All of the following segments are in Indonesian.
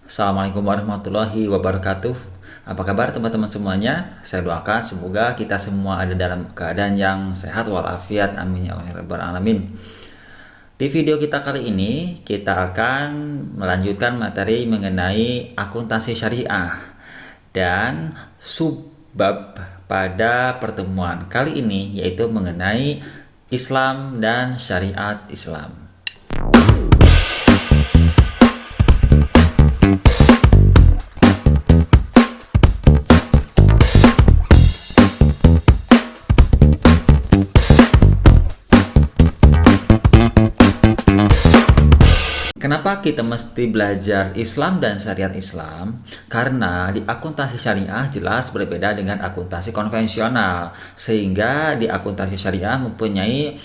Assalamualaikum warahmatullahi wabarakatuh. Apa kabar teman-teman semuanya? Saya doakan semoga kita semua ada dalam keadaan yang sehat walafiat. Amin ya Allah ya rabbal alamin. Di video kita kali ini kita akan melanjutkan materi mengenai akuntansi syariah dan subbab pada pertemuan kali ini yaitu mengenai Islam dan syariat Islam. Kenapa kita mesti belajar Islam dan syariat Islam? Karena di akuntansi syariah jelas berbeda dengan akuntansi konvensional. Sehingga di akuntansi syariah mempunyai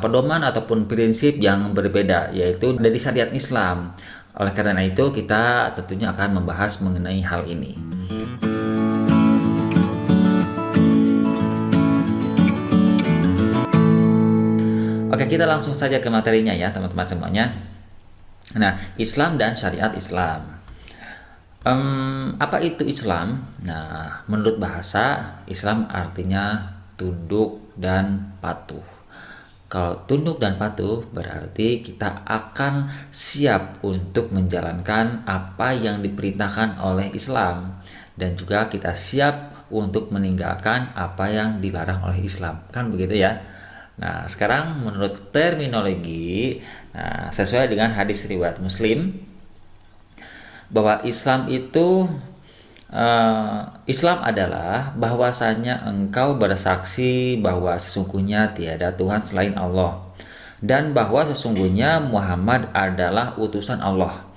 pedoman ataupun prinsip yang berbeda, yaitu dari syariat Islam. Oleh karena itu, kita tentunya akan membahas mengenai hal ini. Oke, kita langsung saja ke materinya ya, teman-teman semuanya. Nah, Islam dan syariat Islam. Apa itu Islam? Nah, menurut bahasa, Islam artinya tunduk dan patuh. Kalau tunduk dan patuh berarti kita akan siap untuk menjalankan apa yang diperintahkan oleh Islam. Dan juga kita siap untuk meninggalkan apa yang dilarang oleh Islam. Kan begitu ya? Nah, sekarang menurut terminologi, sesuai dengan hadis riwayat Muslim, bahwa Islam adalah bahwasanya engkau bersaksi bahwa sesungguhnya tiada Tuhan selain Allah dan bahwa sesungguhnya Muhammad adalah utusan Allah.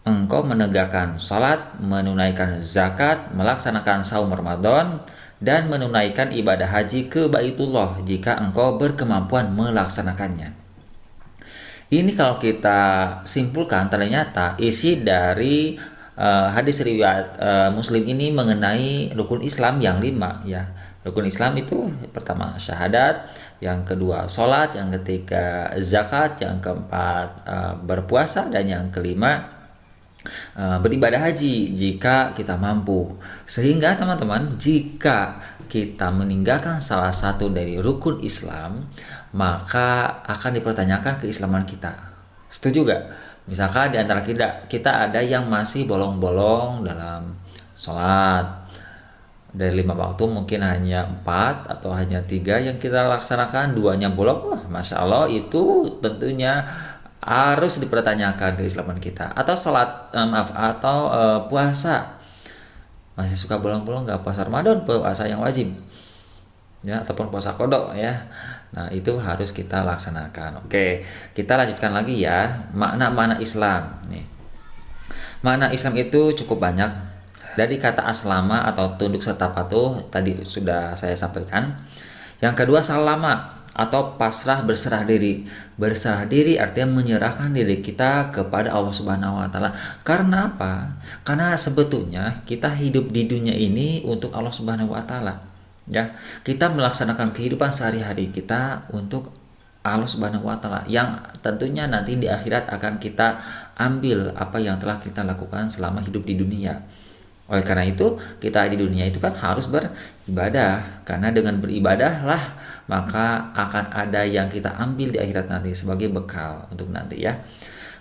Engkau menegakkan salat, menunaikan zakat, melaksanakan saum Ramadan, dan menunaikan ibadah haji ke Baitullah jika engkau berkemampuan melaksanakannya. Ini kalau kita simpulkan, ternyata isi dari hadis riwayat Muslim ini mengenai rukun Islam yang 5 ya. Rukun Islam itu pertama syahadat, yang kedua sholat, yang ketiga zakat, yang keempat berpuasa, dan yang kelima beribadah haji jika kita mampu. Sehingga teman-teman, jika kita meninggalkan salah satu dari rukun Islam, maka akan dipertanyakan keislaman kita. Setuju gak? Misalkan di antara kita ada yang masih bolong-bolong dalam sholat. Dari 5 waktu mungkin hanya 4 atau hanya 3 yang kita laksanakan, 2-nya bolong. Wah, Masya Allah, itu tentunya harus dipertanyakan keislaman kita. Atau puasa, masih suka bolong-bolong, nggak puasa Ramadan, puasa yang wajib ya, ataupun puasa kodok ya. Nah, itu harus kita laksanakan. Oke, kita lanjutkan lagi ya, makna Islam nih. Makna Islam itu cukup banyak. Dari kata aslama atau tunduk serta patuh tadi sudah saya sampaikan. Yang kedua, salama atau pasrah, berserah diri. Berserah diri artinya menyerahkan diri kita kepada Allah Subhanahu wa taala. Karena apa? Karena sebetulnya kita hidup di dunia ini untuk Allah Subhanahu wa taala. Ya, kita melaksanakan kehidupan sehari-hari kita untuk Allah Subhanahu wa taala, yang tentunya nanti di akhirat akan kita ambil apa yang telah kita lakukan selama hidup di dunia. Oleh karena itu, kita di dunia itu kan harus beribadah. Karena dengan beribadah lah maka akan ada yang kita ambil di akhirat nanti sebagai bekal untuk nanti ya.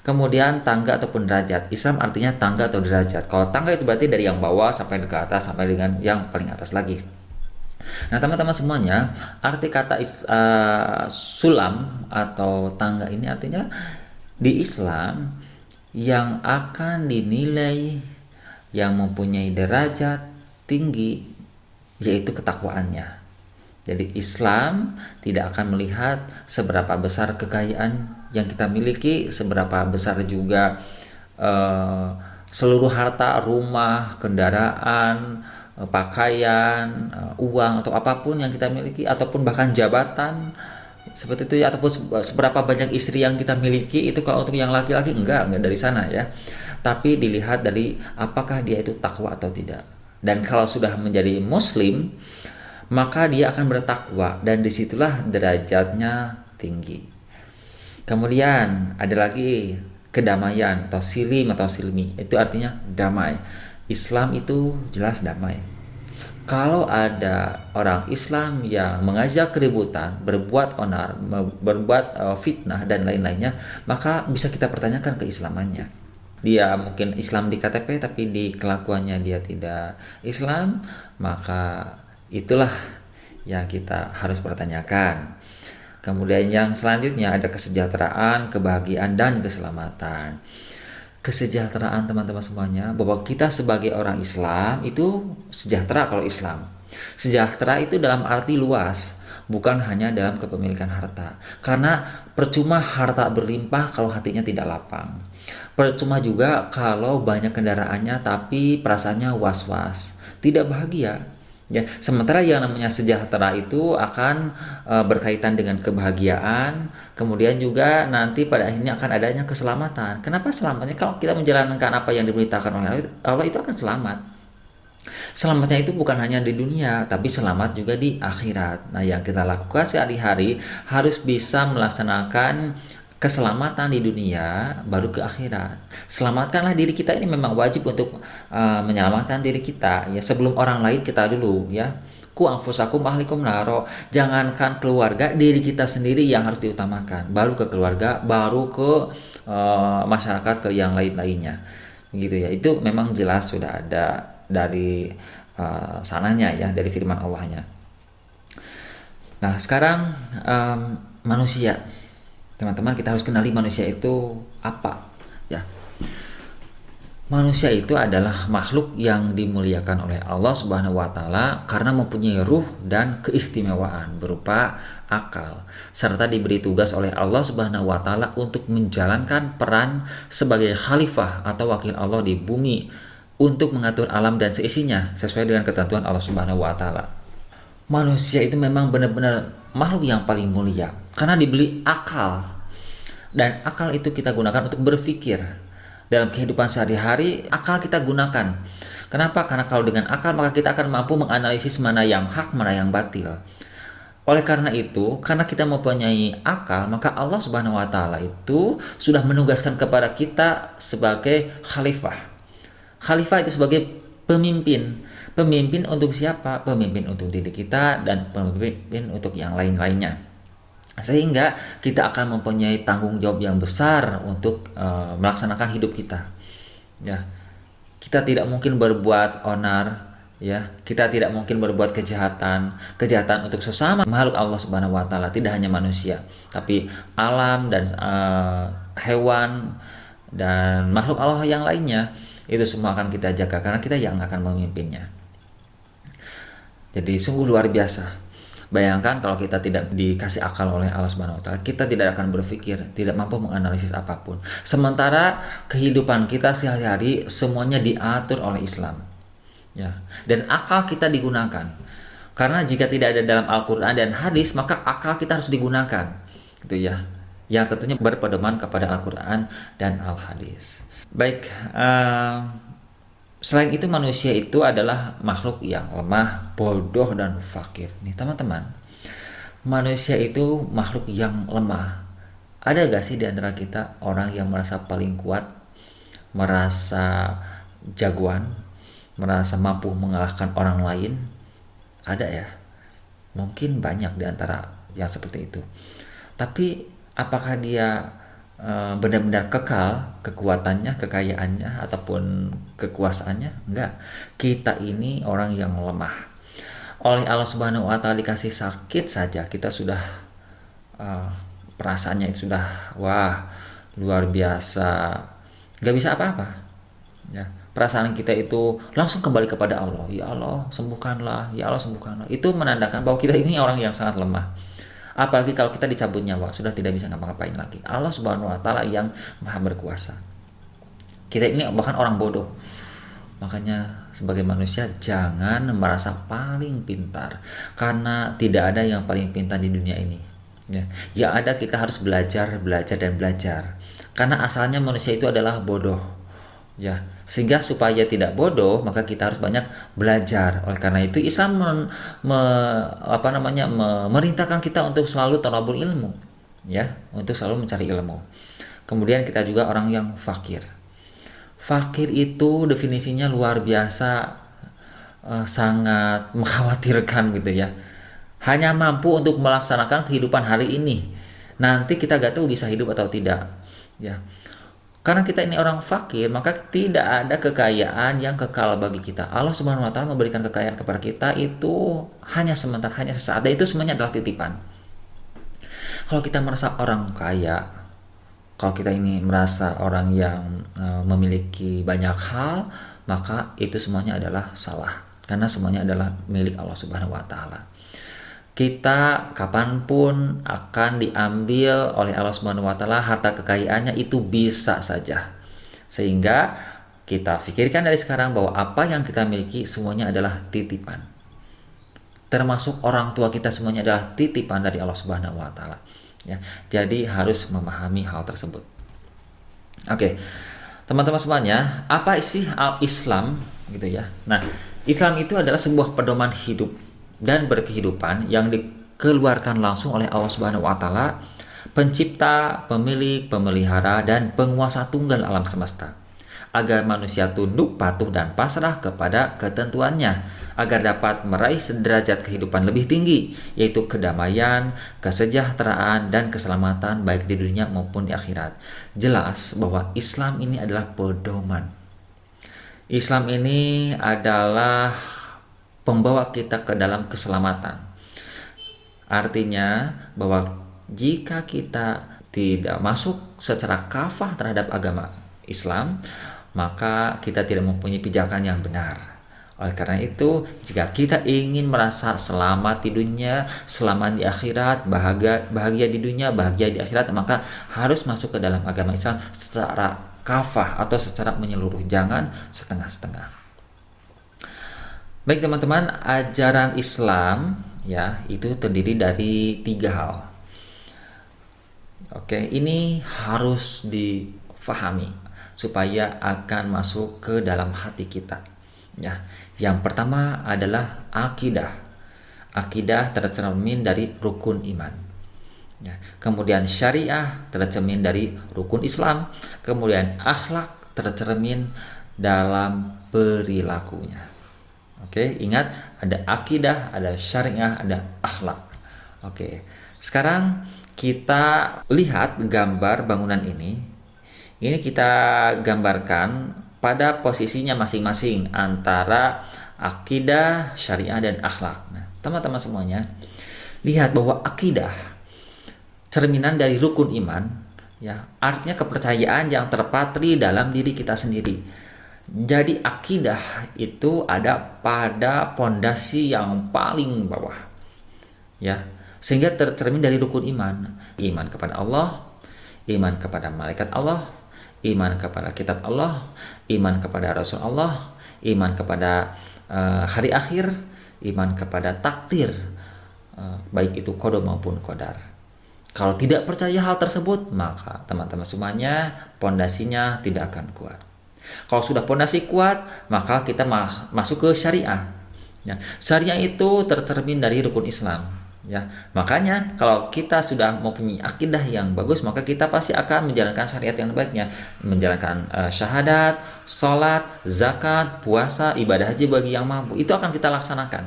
Kemudian tangga ataupun derajat. Islam artinya tangga atau derajat. Kalau tangga itu berarti dari yang bawah sampai ke atas sampai dengan yang paling atas lagi. Nah, teman-teman semuanya, arti kata sulam atau tangga ini artinya di Islam yang akan dinilai, yang mempunyai derajat tinggi, yaitu ketakwaannya. Jadi Islam tidak akan melihat seberapa besar kekayaan yang kita miliki, seberapa besar juga seluruh harta, rumah, kendaraan, pakaian, uang atau apapun yang kita miliki, ataupun bahkan jabatan seperti itu ya, ataupun seberapa banyak istri yang kita miliki. Itu kalau untuk yang laki-laki enggak dari sana ya. Tapi dilihat dari apakah dia itu takwa atau tidak. Dan kalau sudah menjadi muslim, maka dia akan bertakwa, dan disitulah derajatnya tinggi. Kemudian ada lagi kedamaian atau silim atau silmi. Itu artinya damai. Islam itu jelas damai. Kalau ada orang Islam yang mengajak keributan, berbuat onar, berbuat fitnah dan lain-lainnya, maka bisa kita pertanyakan keislamannya. Dia mungkin Islam di KTP tapi di kelakuannya dia tidak Islam, maka itulah yang kita harus pertanyakan. Kemudian yang selanjutnya ada kesejahteraan, kebahagiaan, dan keselamatan. Kesejahteraan teman-teman semuanya, bahwa kita sebagai orang Islam itu sejahtera. Kalau Islam sejahtera itu dalam arti luas, bukan hanya dalam kepemilikan harta, karena percuma harta berlimpah kalau hatinya tidak lapang. Percuma juga kalau banyak kendaraannya tapi perasaannya was-was, tidak bahagia. Ya, sementara yang namanya sejahtera itu akan berkaitan dengan kebahagiaan, kemudian juga nanti pada akhirnya akan adanya keselamatan. Kenapa selamatnya? Kalau kita menjalankan apa yang diberitakan oleh Allah itu akan selamat. Selamatnya itu bukan hanya di dunia, tapi selamat juga di akhirat. Nah, yang kita lakukan sehari-hari harus bisa melaksanakan keselamatan di dunia baru ke akhirat. Selamatkanlah diri kita, ini memang wajib untuk menyelamatkan diri kita ya, sebelum orang lain kita dulu ya. Ku anfusakum ahlikum naro. Jangankan keluarga, diri kita sendiri yang harus diutamakan, baru ke keluarga, baru ke masyarakat, ke yang lain-lainnya gitu ya. Itu memang jelas sudah ada dari sananya ya, dari firman Allahnya. Nah sekarang manusia, teman-teman, kita harus kenali manusia itu apa ya. Manusia itu adalah makhluk yang dimuliakan oleh Allah Subhanahu wa taala karena mempunyai ruh dan keistimewaan berupa akal, serta diberi tugas oleh Allah Subhanahu wa taala untuk menjalankan peran sebagai khalifah atau wakil Allah di bumi untuk mengatur alam dan seisinya sesuai dengan ketentuan Allah Subhanahu wa taala. Manusia itu memang benar-benar makhluk yang paling mulia karena diberi akal, dan akal itu kita gunakan untuk berpikir. Dalam kehidupan sehari-hari akal kita gunakan. Kenapa? Karena kalau dengan akal maka kita akan mampu menganalisis mana yang hak, mana yang batil. Oleh karena itu, karena kita mempunyai akal, maka Allah Subhanahu wa taala itu sudah menugaskan kepada kita sebagai khalifah. Khalifah itu sebagai pemimpin. Pemimpin untuk siapa? Pemimpin untuk diri kita dan pemimpin untuk yang lain-lainnya. Sehingga kita akan mempunyai tanggung jawab yang besar untuk melaksanakan hidup kita. Ya, kita tidak mungkin berbuat onar, ya, kita tidak mungkin berbuat kejahatan untuk sesama makhluk Allah Subhanahu wa taala, tidak hanya manusia, tapi alam dan hewan dan makhluk Allah yang lainnya, itu semua akan kita jaga karena kita yang akan memimpinnya. Jadi sungguh luar biasa. Bayangkan kalau kita tidak dikasih akal oleh Allah Subhanahu wa taala, kita tidak akan berpikir, tidak mampu menganalisis apapun. Sementara kehidupan kita sehari-hari semuanya diatur oleh Islam. Ya. Dan akal kita digunakan. Karena jika tidak ada dalam Al-Qur'an dan hadis, maka akal kita harus digunakan. Gitu ya. Yang tentunya berpedoman kepada Al-Qur'an dan Al-Hadis. Baik, selain itu manusia itu adalah makhluk yang lemah, bodoh, dan fakir. Nih teman-teman, manusia itu makhluk yang lemah. Ada gak sih di antara kita orang yang merasa paling kuat, merasa jagoan, merasa mampu mengalahkan orang lain? Ada ya? Mungkin banyak di antara yang seperti itu. Tapi apakah dia benar-benar kekal kekuatannya, kekayaannya, ataupun kekuasaannya? Enggak. Kita ini orang yang lemah. Oleh Allah Subhanahu wa taala dikasih sakit saja kita sudah perasaannya itu sudah wah luar biasa, nggak bisa apa-apa ya. Perasaan kita itu langsung kembali kepada Allah. Ya Allah sembuhkanlah, ya Allah sembuhkanlah. Itu menandakan bahwa kita ini orang yang sangat lemah. Apalagi kalau kita dicabut nyawa, sudah tidak bisa ngapa-ngapain lagi. Allah Subhanahu wa taala yang Maha berkuasa. Kita ini bahkan orang bodoh. Makanya sebagai manusia jangan merasa paling pintar, karena tidak ada yang paling pintar di dunia ini. Ya, yang ada kita harus belajar dan belajar. Karena asalnya manusia itu adalah bodoh. Ya, sehingga supaya tidak bodoh maka kita harus banyak belajar. Oleh karena itu Islam memerintahkan kita untuk selalu talabul ilmu, ya, untuk selalu mencari ilmu. Kemudian kita juga orang yang fakir. Fakir itu definisinya luar biasa, sangat mengkhawatirkan gitu ya. Hanya mampu untuk melaksanakan kehidupan hari ini. Nanti kita gak tahu bisa hidup atau tidak. Ya. Karena kita ini orang fakir, maka tidak ada kekayaan yang kekal bagi kita. Allah Subhanahu wa taala memberikan kekayaan kepada kita itu hanya sebentar, hanya sesaat. Dan itu semuanya adalah titipan. Kalau kita merasa orang kaya, kalau kita ini merasa orang yang memiliki banyak hal, maka itu semuanya adalah salah. Karena semuanya adalah milik Allah Subhanahu wa taala. Kita kapanpun akan diambil oleh Allah Subhanahu wa taala harta kekayaannya, itu bisa saja. Sehingga kita pikirkan dari sekarang bahwa apa yang kita miliki semuanya adalah titipan. Termasuk orang tua kita semuanya adalah titipan dari Allah Subhanahu wa taala. Ya, jadi harus memahami hal tersebut. Oke. Teman-teman semuanya, apa sih Islam gitu ya? Nah, Islam itu adalah sebuah pedoman hidup dan berkehidupan yang dikeluarkan langsung oleh Allah Subhanahu wa taala, pencipta, pemilik, pemelihara dan penguasa tunggal alam semesta, agar manusia tunduk, patuh dan pasrah kepada ketentuannya, agar dapat meraih derajat kehidupan lebih tinggi, yaitu kedamaian, kesejahteraan dan keselamatan baik di dunia maupun di akhirat. Jelas bahwa Islam ini adalah pedoman. Islam ini adalah pembawa kita ke dalam keselamatan. Artinya bahwa jika kita tidak masuk secara kafah terhadap agama Islam, maka kita tidak mempunyai pijakan yang benar. Oleh karena itu, jika kita ingin merasa selamat di dunia, selamat di akhirat, bahagia di dunia, bahagia di akhirat, maka harus masuk ke dalam agama Islam secara kafah atau secara menyeluruh, jangan setengah-setengah. Baik teman-teman, ajaran Islam ya itu terdiri dari 3 hal. Oke, ini harus difahami supaya akan masuk ke dalam hati kita. Ya, yang pertama adalah akidah. Akidah tercermin dari rukun iman. Ya, kemudian syariah tercermin dari rukun Islam. Kemudian akhlak tercermin dalam perilakunya. Oke, ingat ada akidah, ada syariah, ada akhlak. Oke, sekarang kita lihat gambar bangunan ini. Ini kita gambarkan pada posisinya masing-masing antara akidah, syariah, dan akhlak. Nah, teman-teman semuanya, lihat bahwa akidah cerminan dari rukun iman, ya, artinya kepercayaan yang terpatri dalam diri kita sendiri. Jadi akidah itu ada pada pondasi yang paling bawah, ya, sehingga tercermin dari rukun iman. Iman kepada Allah, iman kepada malaikat Allah, iman kepada kitab Allah, iman kepada Rasul Allah, iman kepada hari akhir, iman kepada takdir, baik itu qada maupun qadar. Kalau tidak percaya hal tersebut, maka teman-teman semuanya pondasinya tidak akan kuat. Kalau sudah pondasi kuat, maka kita masuk ke syariah. Ya, syariah itu tercermin dari rukun Islam. Ya, makanya kalau kita sudah mempunyai akidah yang bagus, maka kita pasti akan menjalankan syariat yang baiknya, menjalankan syahadat, sholat, zakat, puasa, ibadah haji bagi yang mampu. Itu akan kita laksanakan.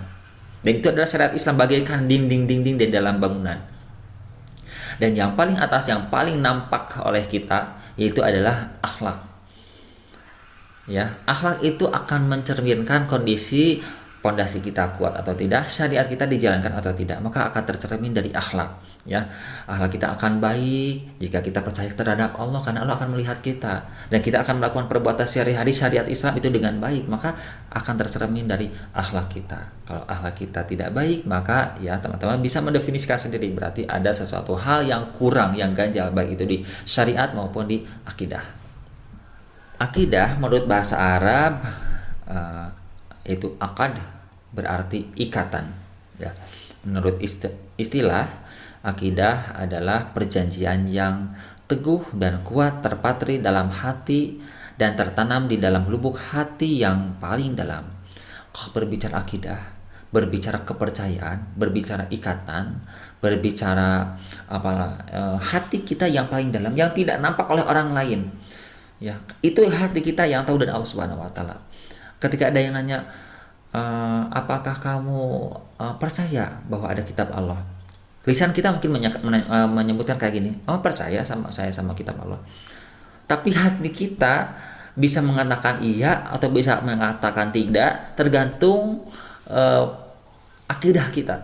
Dan itu adalah syariat Islam bagaikan dinding-dinding di dalam bangunan. Dan yang paling atas, yang paling nampak oleh kita, yaitu adalah akhlak. Ya, akhlak itu akan mencerminkan kondisi pondasi kita kuat atau tidak, syariat kita dijalankan atau tidak, maka akan tercermin dari akhlak. Ya, akhlak kita akan baik jika kita percaya terhadap Allah, karena Allah akan melihat kita, dan kita akan melakukan perbuatan sehari-hari syariat Islam itu dengan baik, maka akan tercermin dari akhlak kita. Kalau akhlak kita tidak baik, maka ya teman-teman bisa mendefinisikan sendiri, berarti ada sesuatu hal yang kurang, yang ganjal, baik itu di syariat maupun di akidah. Akidah menurut bahasa Arab itu akad, berarti ikatan. Ya. Menurut istilah, akidah adalah perjanjian yang teguh dan kuat terpatri dalam hati dan tertanam di dalam lubuk hati yang paling dalam. Kalau berbicara akidah, berbicara kepercayaan, berbicara ikatan, berbicara hati kita yang paling dalam yang tidak nampak oleh orang lain. Ya, itu hati kita yang tahu dan Allah Subhanahu wa taala. Ketika ada yang nanya, apakah kamu percaya bahwa ada kitab Allah? Lisan kita mungkin menyebutkan kayak gini, oh percaya sama saya sama kitab Allah. Tapi hati kita bisa mengatakan iya atau bisa mengatakan tidak, tergantung akidah kita.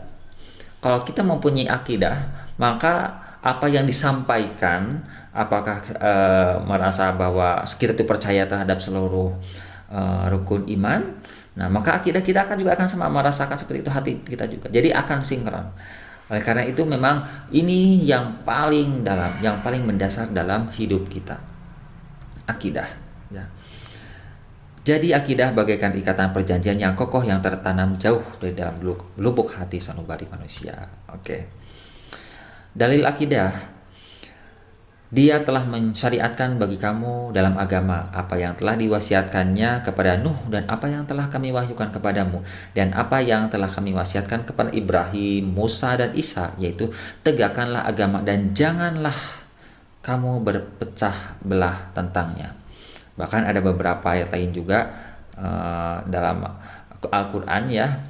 Kalau kita mempunyai akidah, maka apa yang disampaikan, apakah merasa bahwa kita itu percaya terhadap seluruh rukun iman, nah maka akidah kita juga akan sama merasakan seperti itu hati kita juga. Jadi akan sinkron. Oleh karena itu memang ini yang paling dalam, yang paling mendasar dalam hidup kita, akidah. Ya. Jadi akidah bagaikan ikatan perjanjian yang kokoh yang tertanam jauh dari dalam lubuk hati sanubari manusia. Oke. Dalil akidah. Dia telah mensyariatkan bagi kamu dalam agama apa yang telah diwasiatkannya kepada Nuh dan apa yang telah kami wahyukan kepadamu dan apa yang telah kami wasiatkan kepada Ibrahim, Musa dan Isa, yaitu tegakkanlah agama dan janganlah kamu berpecah belah tentangnya. Bahkan ada beberapa ayat lain juga dalam Al-Quran ya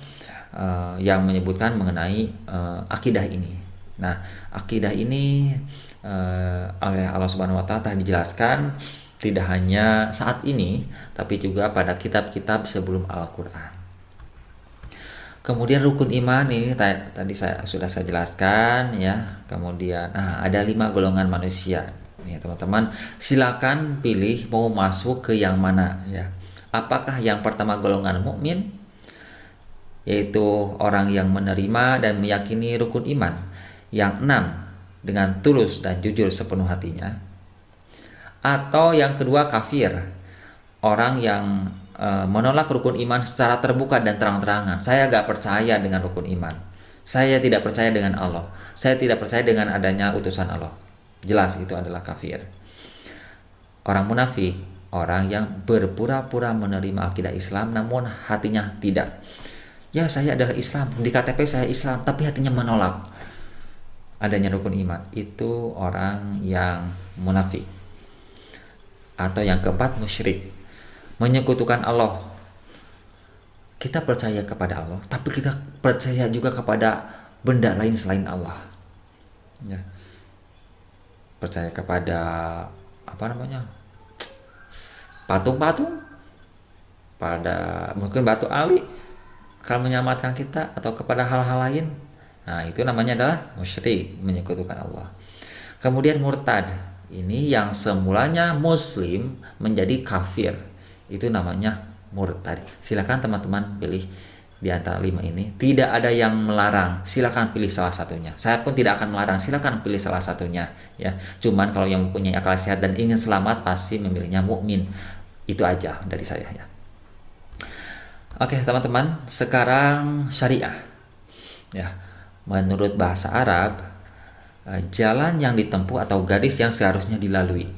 yang menyebutkan mengenai akidah ini. Nah, akidah ini oleh Allah Subhanahu wa taala telah dijelaskan tidak hanya saat ini tapi juga pada kitab-kitab sebelum Al-Qur'an. Kemudian rukun iman ini tadi sudah saya jelaskan ya. Kemudian ada 5 golongan manusia. Nih teman-teman, silakan pilih mau masuk ke yang mana ya. Apakah yang pertama golongan mukmin, yaitu orang yang menerima dan meyakini rukun iman. Yang 6 dengan tulus dan jujur sepenuh hatinya, atau yang kedua kafir, orang yang menolak rukun iman secara terbuka dan terang-terangan. Saya gak percaya dengan rukun iman, saya tidak percaya dengan Allah, saya tidak percaya dengan adanya utusan Allah. Jelas itu adalah kafir. Orang munafik, orang yang berpura-pura menerima akidah Islam namun hatinya tidak. Ya saya adalah Islam, di KTP saya Islam, tapi hatinya menolak adanya rukun iman. Itu orang yang munafik. Atau yang keempat, musyrik, menyekutukan Allah. Kita percaya kepada Allah, tapi kita percaya juga kepada benda lain selain Allah ya. Percaya kepada patung-patung, pada mungkin batu ali akan menyelamatkan kita, atau kepada hal-hal lain. Nah, itu namanya adalah musyrik, menyekutukan Allah. Kemudian murtad, ini yang semulanya muslim menjadi kafir. Itu namanya murtad. Silakan teman-teman pilih di antara 5 ini. Tidak ada yang melarang, silakan pilih salah satunya. Saya pun tidak akan melarang, silakan pilih salah satunya ya. Cuman kalau yang mempunyai akal sehat dan ingin selamat pasti memilihnya mukmin. Itu aja dari saya ya. Oke, teman-teman, sekarang syariah. Ya. Menurut bahasa Arab, jalan yang ditempuh atau garis yang seharusnya dilalui.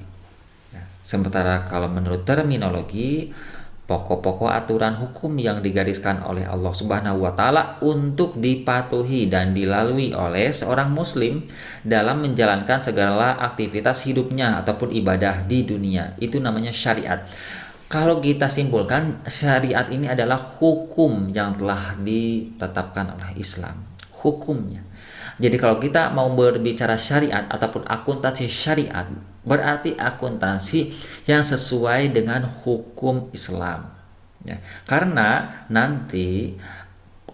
Sementara kalau menurut terminologi, pokok-pokok aturan hukum yang digariskan oleh Allah Subhanahu wa taala untuk dipatuhi dan dilalui oleh seorang muslim dalam menjalankan segala aktivitas hidupnya ataupun ibadah di dunia. Itu namanya syariat. Kalau kita simpulkan, syariat ini adalah hukum yang telah ditetapkan oleh Islam. Hukumnya. Jadi kalau kita mau berbicara syariat ataupun akuntansi syariat, berarti akuntansi yang sesuai dengan hukum Islam ya. Karena nanti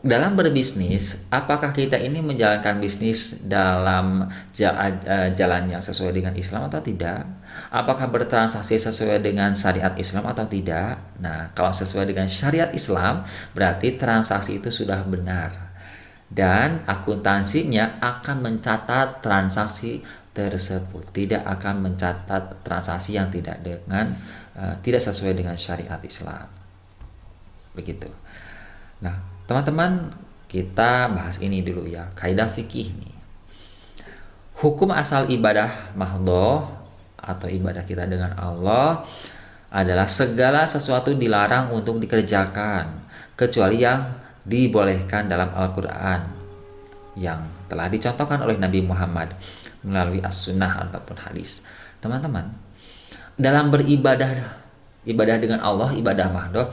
dalam berbisnis, apakah kita ini menjalankan bisnis dalam jalan yang sesuai dengan Islam atau tidak? Apakah bertransaksi sesuai dengan syariat Islam atau tidak? Nah, kalau sesuai dengan syariat Islam, berarti transaksi itu sudah benar. Dan akuntansinya akan mencatat transaksi tersebut, tidak akan mencatat transaksi yang tidak sesuai dengan syariat Islam. Begitu. Nah, teman-teman, kita bahas ini dulu ya, kaidah fikih nih. Hukum asal ibadah mahdhoh atau ibadah kita dengan Allah adalah segala sesuatu dilarang untuk dikerjakan kecuali yang dibolehkan dalam Al-Quran yang telah dicontohkan oleh Nabi Muhammad melalui as-sunnah ataupun hadis. Teman-teman, dalam ibadah dengan Allah, ibadah mahdoh,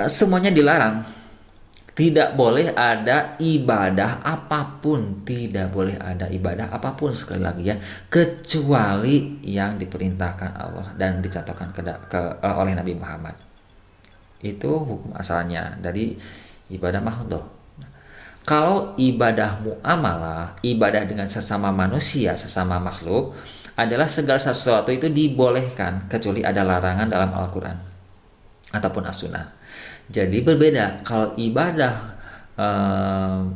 semuanya dilarang. Tidak boleh ada ibadah apapun, tidak boleh ada ibadah apapun, sekali lagi ya, kecuali yang diperintahkan Allah dan dicontohkan oleh Nabi Muhammad. Itu hukum asalnya dari ibadah mahdoh. Kalau ibadah muamalah, ibadah dengan sesama manusia, sesama makhluk, adalah segala sesuatu itu dibolehkan kecuali ada larangan dalam Al-Quran ataupun as-sunnah. Jadi berbeda kalau ibadah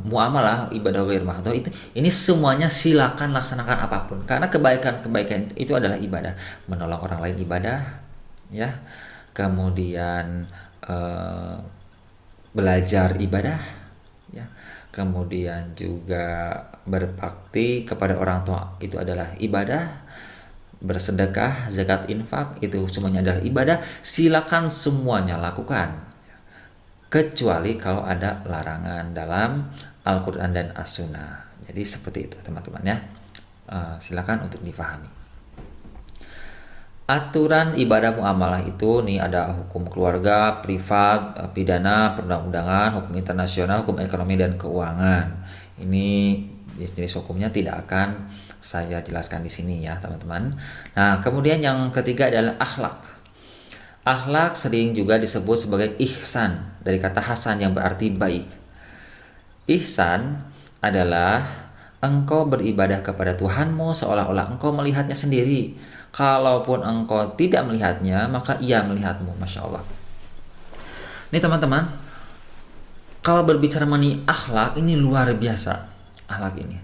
muamalah, ibadah ghair mahdoh ini semuanya silakan laksanakan apapun, karena kebaikan itu adalah ibadah. Menolong orang lain ibadah, ya. Kemudian belajar ibadah, ya. Kemudian juga berbakti kepada orang tua itu adalah ibadah. Bersedekah, zakat, infak itu semuanya adalah ibadah. Silakan semuanya lakukan, kecuali kalau ada larangan dalam Al-Quran dan As-Sunnah. Jadi seperti itu teman-teman ya. Silakan untuk difahami. Aturan ibadah muamalah itu nih ada hukum keluarga, privat, pidana, perundang-undangan, hukum internasional, hukum ekonomi dan keuangan. Ini jenis hukumnya tidak akan saya jelaskan di sini ya teman-teman. Nah, kemudian yang ketiga adalah akhlak. Akhlak sering juga disebut sebagai ihsan, dari kata hasan yang berarti baik. Ihsan adalah engkau beribadah kepada Tuhanmu seolah-olah engkau melihatnya sendiri. Kalaupun engkau tidak melihatnya, maka ia melihatmu. Masya Allah. Ini teman-teman, kalau berbicara mengenai akhlak, ini luar biasa. Akhlak ini,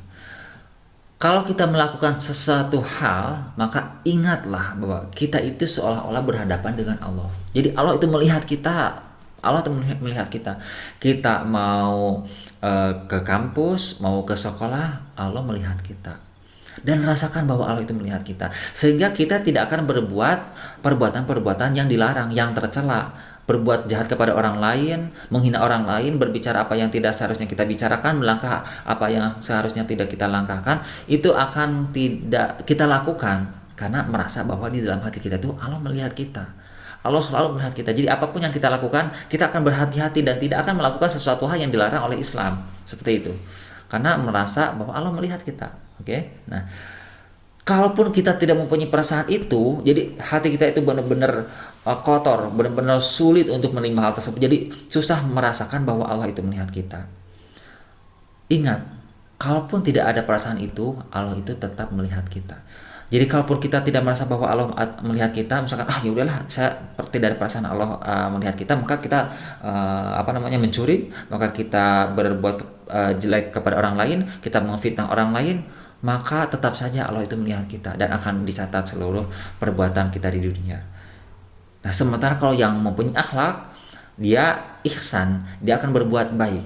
kalau kita melakukan sesuatu hal, maka ingatlah bahwa kita itu seolah-olah berhadapan dengan Allah. Jadi Allah itu melihat kita. Allah itu melihat kita. Kita mau ke kampus, mau ke sekolah, Allah melihat kita. Dan rasakan bahwa Allah itu melihat kita. Sehingga kita tidak akan berbuat perbuatan-perbuatan yang dilarang, yang tercela. Berbuat jahat kepada orang lain, menghina orang lain, berbicara apa yang tidak seharusnya kita bicarakan, melangkah apa yang seharusnya tidak kita langkahkan, itu akan tidak kita lakukan karena merasa bahwa di dalam hati kita itu Allah melihat kita. Allah selalu melihat kita. Jadi apapun yang kita lakukan, kita akan berhati-hati dan tidak akan melakukan sesuatu hal yang dilarang oleh Islam. Seperti itu. Karena merasa bahwa Allah melihat kita. Oke? Nah, kalaupun kita tidak mempunyai perasaan itu, jadi hati kita itu benar-benar kotor, benar-benar sulit untuk menerima hal tersebut. Jadi susah merasakan bahwa Allah itu melihat kita. Ingat, kalaupun tidak ada perasaan itu, Allah itu tetap melihat kita. Jadi kalaupun kita tidak merasa bahwa Allah melihat kita, misalkan ya udahlah, saya tidak ada perasaan Allah melihat kita, maka kita mencuri, maka kita berbuat jelek kepada orang lain, kita memfitnah orang lain, maka tetap saja Allah itu melihat kita dan akan dicatat seluruh perbuatan kita di dunia. Nah, sementara kalau yang mempunyai akhlak, dia ihsan, dia akan berbuat baik.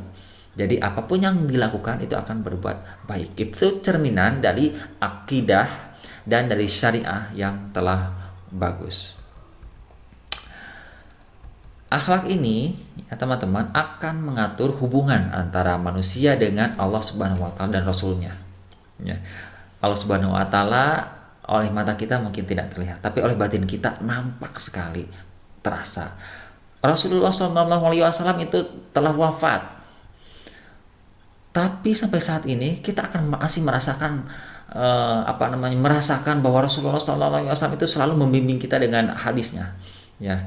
Jadi apapun yang dilakukan itu akan berbuat baik. Itu cerminan dari akidah dan dari syariah yang telah bagus. Akhlak ini, ya teman-teman, akan mengatur hubungan antara manusia dengan Allah Subhanahu wa taala dan Rasulnya. Ya. Allah Subhanahu wa taala oleh mata kita mungkin tidak terlihat, tapi oleh batin kita nampak sekali, terasa. Rasulullah SAW itu telah wafat, tapi sampai saat ini kita akan masih merasakan merasakan bahwa Rasulullah SAW itu selalu membimbing kita dengan hadisnya, ya.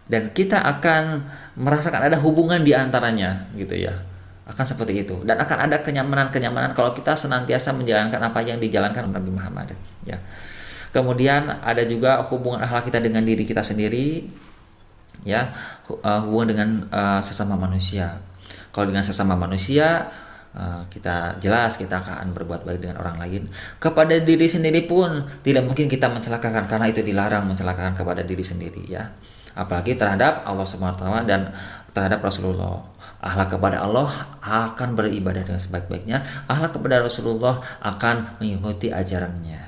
Dan kita akan merasakan ada hubungan di antaranya, gitu ya. Akan seperti itu, dan akan ada kenyamanan kalau kita senantiasa menjalankan apa yang dijalankan oleh Nabi Muhammad, ya. Kemudian ada juga hubungan akhlak kita dengan diri kita sendiri, ya, hubungan dengan sesama manusia. Kalau dengan sesama manusia, kita jelas kita akan berbuat baik dengan orang lain. Kepada diri sendiri pun tidak mungkin kita mencelakakan, karena itu dilarang mencelakakan kepada diri sendiri, ya. Apalagi terhadap Allah SWT dan terhadap Rasulullah. Akhlak kepada Allah akan beribadah dengan sebaik-baiknya. Akhlak kepada Rasulullah akan mengikuti ajarannya,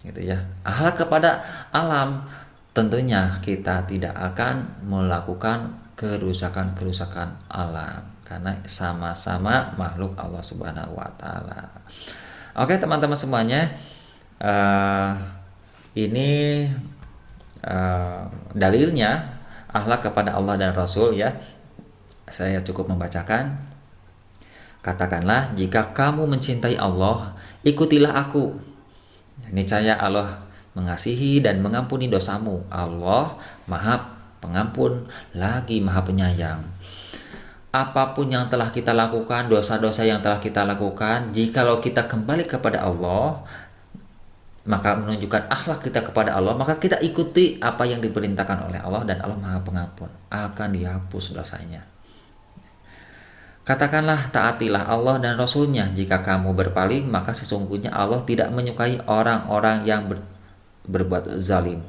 gitu ya. Akhlak kepada alam, tentunya kita tidak akan melakukan kerusakan-kerusakan alam, karena sama-sama makhluk Allah Subhanahu wa taala. Oke, teman-teman semuanya, ini dalilnya akhlak kepada Allah dan Rasul ya. Saya cukup membacakan. Katakanlah, jika kamu mencintai Allah, ikutilah aku. Niscaya Allah mengasihi dan mengampuni dosamu. Allah Maha Pengampun lagi Maha Penyayang. Apapun yang telah kita lakukan, dosa-dosa yang telah kita lakukan, jikalau kita kembali kepada Allah, maka menunjukkan akhlak kita kepada Allah, maka kita ikuti apa yang diperintahkan oleh Allah, dan Allah Maha Pengampun, akan dihapus dosanya. Katakanlah, taatilah Allah dan Rasul-Nya. Jika kamu berpaling, maka sesungguhnya Allah tidak menyukai orang-orang yang berbuat zalim.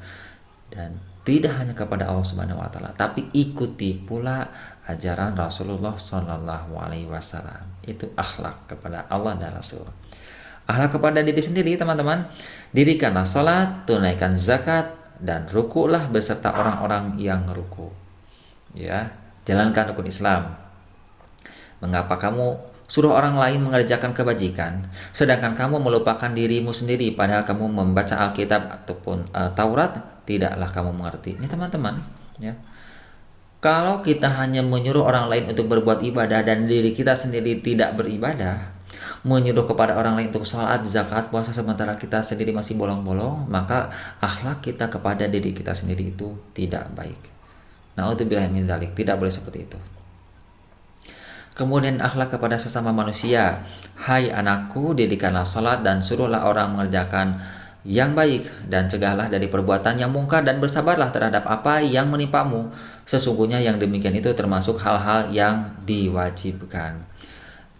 Dan tidak hanya kepada Allah Subhanahu wa taala, tapi ikuti pula ajaran Rasulullah Shallallahu alaihi wasallam. Itu akhlak kepada Allah dan Rasul. Akhlak kepada diri sendiri, teman-teman. Dirikanlah salat, tunaikan zakat, dan rukulah beserta orang-orang yang ruku. Ya, jalankan rukun Islam. Mengapa kamu suruh orang lain mengerjakan kebajikan, sedangkan kamu melupakan dirimu sendiri, padahal kamu membaca Alkitab ataupun Taurat? Tidaklah kamu mengerti. Ini teman-teman, ya. Kalau kita hanya menyuruh orang lain untuk berbuat ibadah dan diri kita sendiri tidak beribadah, menyuruh kepada orang lain untuk sholat, zakat, puasa, sementara kita sendiri masih bolong-bolong, maka akhlak kita kepada diri kita sendiri itu tidak baik. Na'udzubillah min dzalik, tidak boleh seperti itu. Kemudian akhlak kepada sesama manusia. Hai anakku, dirikanlah salat dan suruhlah orang mengerjakan yang baik, dan cegahlah dari perbuatan yang mungkar, dan bersabarlah terhadap apa yang menimpamu. Sesungguhnya yang demikian itu termasuk hal-hal yang diwajibkan.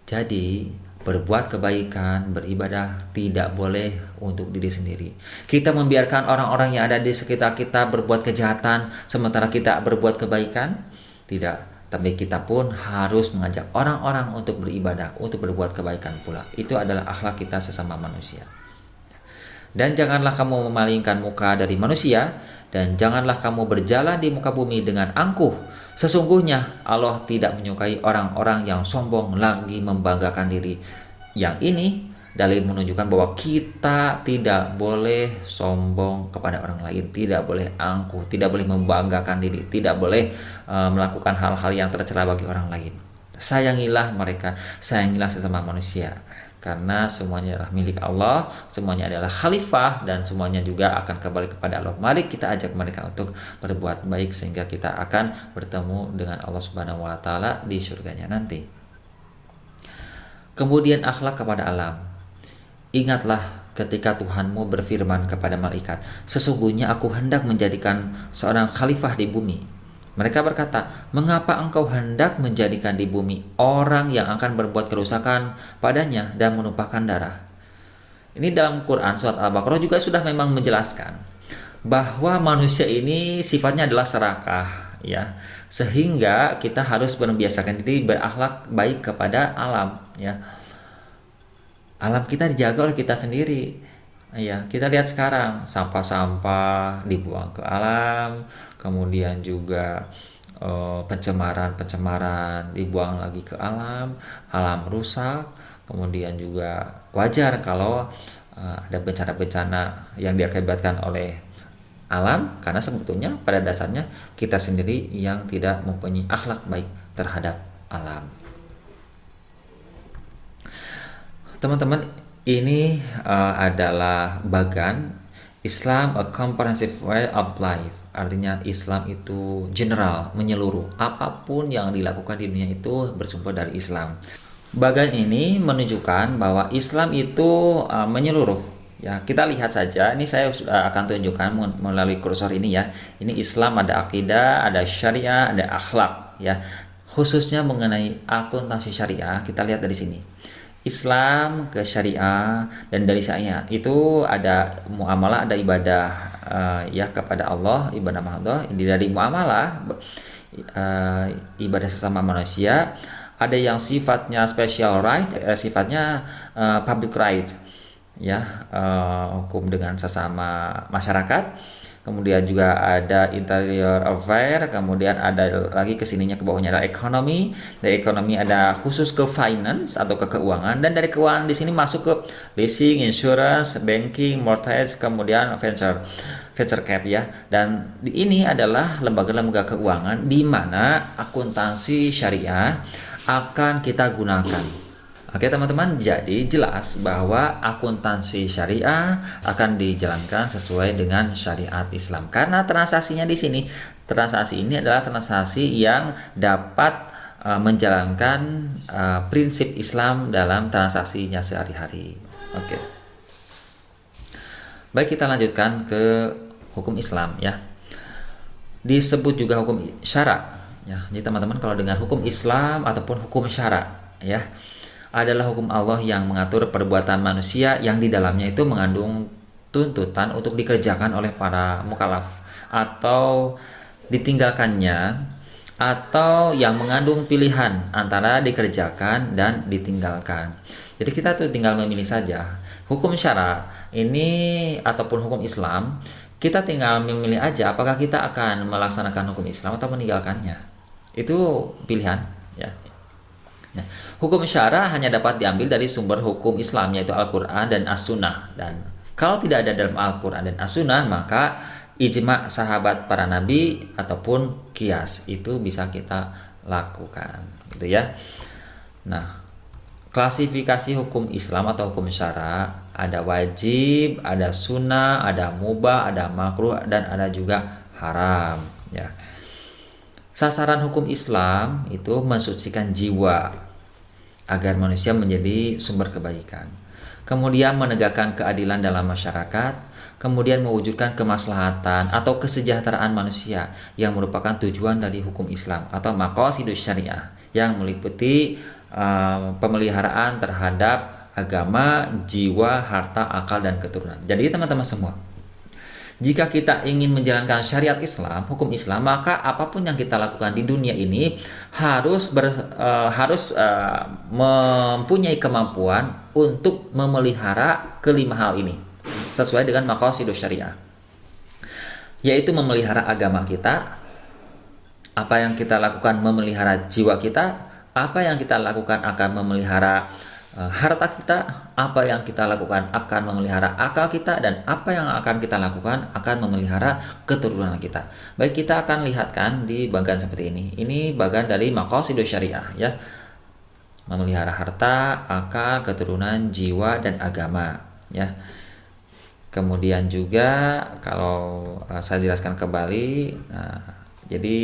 Jadi berbuat kebaikan, beribadah tidak boleh untuk diri sendiri. Kita membiarkan orang-orang yang ada di sekitar kita berbuat kejahatan sementara kita berbuat kebaikan? Tidak. Tapi kita pun harus mengajak orang-orang untuk beribadah, untuk berbuat kebaikan pula. Itu adalah akhlak kita sesama manusia. Dan janganlah kamu memalingkan muka dari manusia, dan janganlah kamu berjalan di muka bumi dengan angkuh. Sesungguhnya Allah tidak menyukai orang-orang yang sombong lagi membanggakan diri. Yang ini dalil menunjukkan bahwa kita tidak boleh sombong kepada orang lain, tidak boleh angkuh, tidak boleh membanggakan diri, tidak boleh melakukan hal-hal yang tercela bagi orang lain. Sayangilah mereka, sayangilah sesama manusia, karena semuanya adalah milik Allah, semuanya adalah khalifah, dan semuanya juga akan kembali kepada Allah. Mari kita ajak mereka untuk berbuat baik sehingga kita akan bertemu dengan Allah Subhanahu wa taala di surganya nanti. Kemudian akhlak kepada alam. Ingatlah ketika Tuhanmu berfirman kepada malaikat, sesungguhnya aku hendak menjadikan seorang khalifah di bumi. Mereka berkata, mengapa engkau hendak menjadikan di bumi orang yang akan berbuat kerusakan padanya dan menumpahkan darah? Ini dalam Quran surat Al-Baqarah juga sudah memang menjelaskan bahwa manusia ini sifatnya adalah serakah, ya. Sehingga kita harus membiasakan diri berakhlak baik kepada alam, ya. Alam kita dijaga oleh kita sendiri. Ya, kita lihat sekarang sampah-sampah dibuang ke alam, kemudian juga pencemaran dibuang lagi ke alam, alam rusak. Kemudian juga wajar kalau ada bencana-bencana yang diakibatkan oleh alam, karena sebetulnya pada dasarnya kita sendiri yang tidak mempunyai akhlak baik terhadap alam. Teman-teman, ini adalah bagan Islam, a comprehensive way of life. Artinya Islam itu general, menyeluruh. Apapun yang dilakukan di dunia itu bersumber dari Islam. Bagan ini menunjukkan bahwa Islam itu menyeluruh. Ya, kita lihat saja. Ini saya akan tunjukkan melalui kursor ini ya. Ini Islam, ada akidah, ada syariah, ada akhlak. Ya, khususnya mengenai akuntansi syariah, kita lihat dari sini. Islam ke syariah, dan dari syariah itu ada muamalah, ada ibadah ya kepada Allah, ibadah Allah. Dari muamalah ibadah sesama manusia, ada yang sifatnya special right, sifatnya public right, ya, hukum dengan sesama masyarakat. kemudian juga ada interior affair, kemudian ada lagi kesininya ke bawahnya ada ekonomi. Dari ekonomi ada khusus ke finance atau ke keuangan, dan dari keuangan di sini masuk ke leasing, insurance, banking, mortgage, kemudian venture cap ya. Dan ini adalah lembaga-lembaga keuangan di mana akuntansi syariah akan kita gunakan. Oke teman-teman, jadi jelas bahwa akuntansi syariah akan dijalankan sesuai dengan syariat Islam. Karena transaksinya di sini, transaksi ini adalah transaksi yang dapat menjalankan prinsip Islam dalam transaksinya sehari-hari. Oke. Baik, kita lanjutkan ke hukum Islam ya. Disebut juga hukum syara ya. Jadi teman-teman kalau dengan hukum Islam ataupun hukum syara ya, adalah hukum Allah yang mengatur perbuatan manusia yang di dalamnya itu mengandung tuntutan untuk dikerjakan oleh para mukallaf atau ditinggalkannya, atau yang mengandung pilihan antara dikerjakan dan ditinggalkan. Jadi kita tuh tinggal memilih saja. Hukum syara ini ataupun hukum Islam, kita tinggal memilih aja apakah kita akan melaksanakan hukum Islam atau meninggalkannya. Itu pilihan ya. Nah, hukum syara hanya dapat diambil dari sumber hukum Islam, yaitu Al-Quran dan As-Sunnah. Dan kalau tidak ada dalam Al-Quran dan As-Sunnah, maka ijma sahabat para nabi ataupun qiyas itu bisa kita lakukan, gitu ya. Nah, klasifikasi hukum Islam atau hukum syara ada wajib, ada sunnah, ada mubah, ada makruh, dan ada juga haram. Ya. Sasaran hukum Islam itu mensucikan jiwa agar manusia menjadi sumber kebaikan, kemudian menegakkan keadilan dalam masyarakat, kemudian mewujudkan kemaslahatan atau kesejahteraan manusia yang merupakan tujuan dari hukum Islam atau maqasidus syariah, yang meliputi pemeliharaan terhadap agama, jiwa, harta, akal, dan keturunan. Jadi teman-teman semua, jika kita ingin menjalankan syariat Islam, hukum Islam, maka apapun yang kita lakukan di dunia ini harus mempunyai kemampuan untuk memelihara kelima hal ini sesuai dengan maqasidus syariah, yaitu memelihara agama kita. Apa yang kita lakukan memelihara jiwa kita, apa yang kita lakukan akan memelihara harta kita, apa yang kita lakukan akan memelihara akal kita, dan apa yang akan kita lakukan akan memelihara keturunan kita. Baik, kita akan lihatkan di bagian seperti ini. Ini bagian dari maqasidus syariah ya. Memelihara harta, akal, keturunan, jiwa, dan agama ya. Kemudian juga kalau saya jelaskan kembali, jadi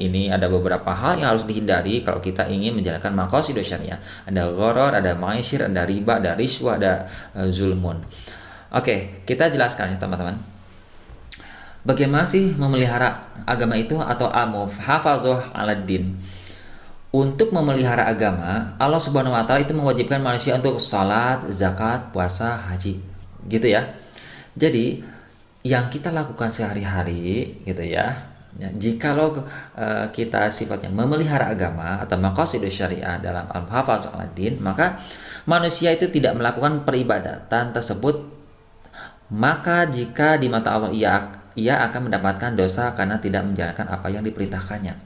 ini ada beberapa hal yang harus dihindari kalau kita ingin menjalankan maqasidus syariah. Ada gharar, ada maisir, ada riba, ada riswah, ada zulmun. Oke, kita jelaskan ya teman-teman. Bagaimana sih memelihara agama itu atau al-muhafadzah 'aladdin? Untuk memelihara agama, Allah Subhanahu wa taala itu mewajibkan manusia untuk salat, zakat, puasa, haji. Gitu ya. Jadi, yang kita lakukan sehari-hari gitu ya. Ya, jikalau kita sifatnya memelihara agama atau maqasidus syariah dalam al-muhafadzah 'aladdin, maka manusia itu tidak melakukan peribadatan tersebut, maka jika di mata Allah ia akan mendapatkan dosa karena tidak menjalankan apa yang diperintahkannya.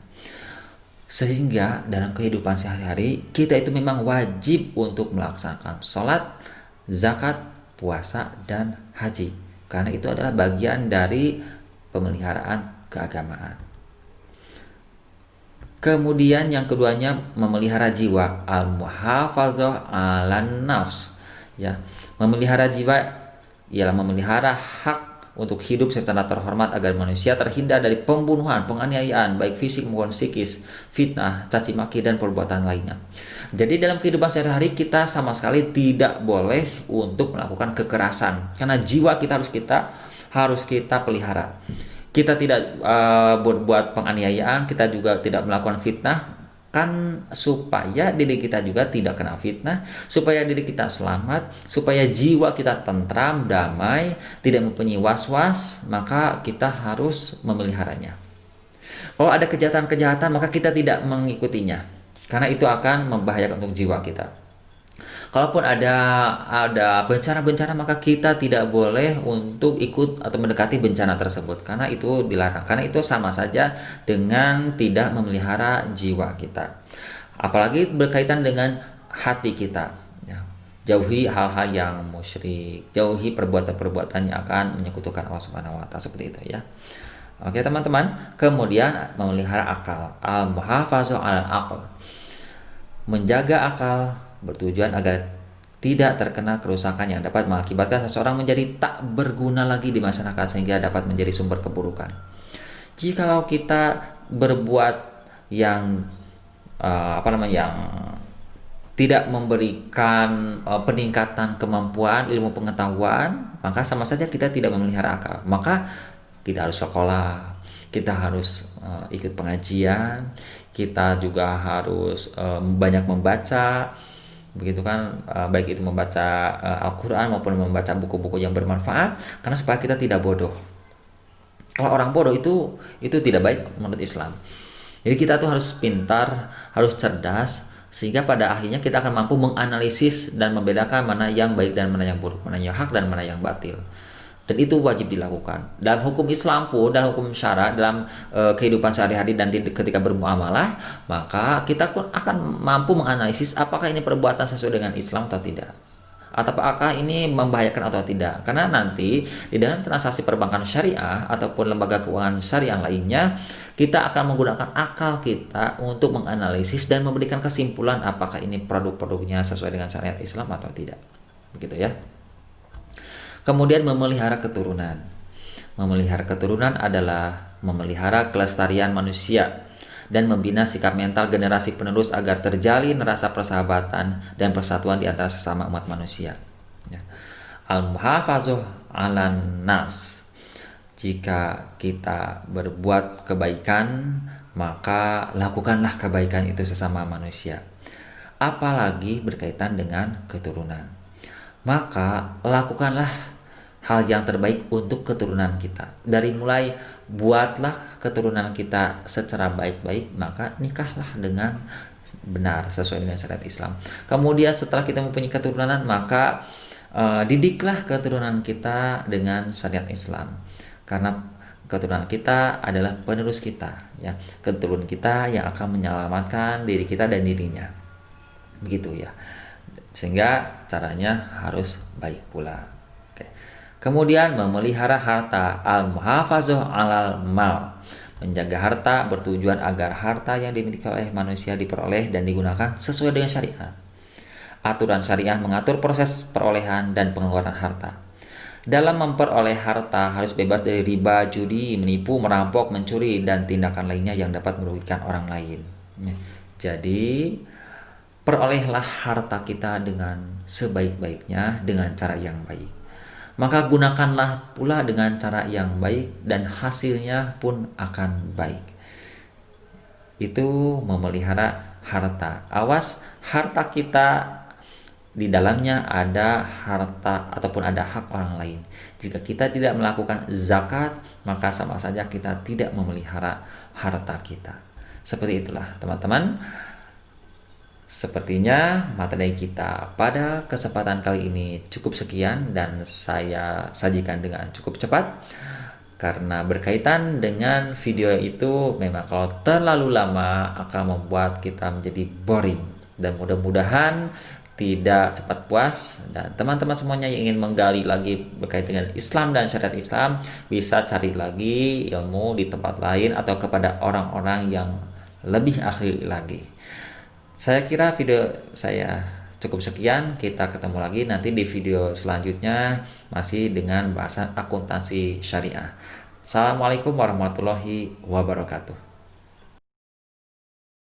Sehingga dalam kehidupan sehari-hari kita itu memang wajib untuk melaksanakan sholat, zakat, puasa, dan haji, karena itu adalah bagian dari pemeliharaan keagamaan. Kemudian yang keduanya memelihara jiwa, al-muhafadzah 'alan nafs ya. Memelihara jiwa ialah memelihara hak untuk hidup secara terhormat agar manusia terhindar dari pembunuhan, penganiayaan baik fisik maupun psikis, fitnah, caci maki, dan perbuatan lainnya. Jadi dalam kehidupan sehari-hari kita sama sekali tidak boleh untuk melakukan kekerasan, karena jiwa kita harus kita pelihara. Kita tidak berbuat penganiayaan, kita juga tidak melakukan fitnah, kan supaya diri kita juga tidak kena fitnah, supaya diri kita selamat, supaya jiwa kita tentram, damai, tidak mempunyai was-was, maka kita harus memeliharanya. Kalau ada kejahatan-kejahatan, maka kita tidak mengikutinya, karena itu akan membahayakan untuk jiwa kita. Kalaupun ada bencana-bencana, maka kita tidak boleh untuk ikut atau mendekati bencana tersebut, karena itu dilarang. Karena itu sama saja dengan tidak memelihara jiwa kita. Apalagi berkaitan dengan hati kita. Ya. Jauhi hal-hal yang musyrik, jauhi perbuatan-perbuatan yang akan menyekutukan Allah Subhanahu wa taala, seperti itu ya. Oke teman-teman, kemudian memelihara akal, al-muhafazah 'alal aql. Menjaga akal bertujuan agar tidak terkena kerusakan yang dapat mengakibatkan seseorang menjadi tak berguna lagi di masyarakat sehingga dapat menjadi sumber keburukan. Jikalau kita berbuat yang yang tidak memberikan peningkatan kemampuan ilmu pengetahuan, maka sama saja kita tidak memelihara akal. Maka tidak harus sekolah, kita harus ikut pengajian, kita juga harus banyak membaca, begitu kan, baik itu membaca Al-Quran maupun membaca buku-buku yang bermanfaat, karena supaya kita tidak bodoh. Kalau orang bodoh itu tidak baik menurut Islam. Jadi kita tuh harus pintar, harus cerdas, sehingga pada akhirnya kita akan mampu menganalisis dan membedakan mana yang baik dan mana yang buruk, mana yang hak dan mana yang batil. Dan itu wajib dilakukan. Dalam hukum Islam pun, dalam hukum syara, dalam kehidupan sehari-hari dan ketika bermuamalah, maka kita pun akan mampu menganalisis apakah ini perbuatan sesuai dengan Islam atau tidak, atau apakah ini membahayakan atau tidak. Karena nanti di dalam transaksi perbankan syariah ataupun lembaga keuangan syariah lainnya, kita akan menggunakan akal kita untuk menganalisis dan memberikan kesimpulan apakah ini produk-produknya sesuai dengan syariat Islam atau tidak. Begitu ya. Kemudian memelihara keturunan. Memelihara keturunan adalah memelihara kelestarian manusia dan membina sikap mental generasi penerus agar terjalin rasa persahabatan dan persatuan di antara sesama umat manusia. Ya. Al-muhafazah 'alan nas. Jika kita berbuat kebaikan, maka lakukanlah kebaikan itu sesama manusia. Apalagi berkaitan dengan keturunan. Maka lakukanlah hal yang terbaik untuk keturunan kita. Dari mulai buatlah keturunan kita secara baik-baik, maka nikahlah dengan benar sesuai dengan syariat Islam. Kemudian setelah kita mempunyai keturunan, maka didiklah keturunan kita dengan syariat Islam. Karena keturunan kita adalah penerus kita, ya. Keturunan kita yang akan menyelamatkan diri kita dan dirinya. Begitu ya. Sehingga caranya harus baik pula. Kemudian memelihara harta, al-muhafazah 'alal mal. Menjaga harta bertujuan agar harta yang dimiliki oleh manusia diperoleh dan digunakan sesuai dengan syariat. Aturan syariah mengatur proses perolehan dan pengeluaran harta. Dalam memperoleh harta harus bebas dari riba, judi, menipu, merampok, mencuri, dan tindakan lainnya yang dapat merugikan orang lain. Jadi, perolehlah harta kita dengan sebaik-baiknya dengan cara yang baik. Maka gunakanlah pula dengan cara yang baik dan hasilnya pun akan baik. Itu memelihara harta. Awas, harta kita di dalamnya ada harta ataupun ada hak orang lain. Jika kita tidak melakukan zakat, maka sama saja kita tidak memelihara harta kita. Seperti itulah teman-teman. Sepertinya materi kita pada kesempatan kali ini cukup sekian dan saya sajikan dengan cukup cepat. Karena berkaitan dengan video itu memang kalau terlalu lama akan membuat kita menjadi boring. Dan mudah-mudahan tidak cepat puas, dan teman-teman semuanya yang ingin menggali lagi berkaitan dengan Islam dan syariat Islam bisa cari lagi ilmu di tempat lain atau kepada orang-orang yang lebih ahli lagi. Saya kira video saya cukup sekian. Kita ketemu lagi nanti di video selanjutnya masih dengan bahasan akuntansi syariah. Assalamualaikum warahmatullahi wabarakatuh.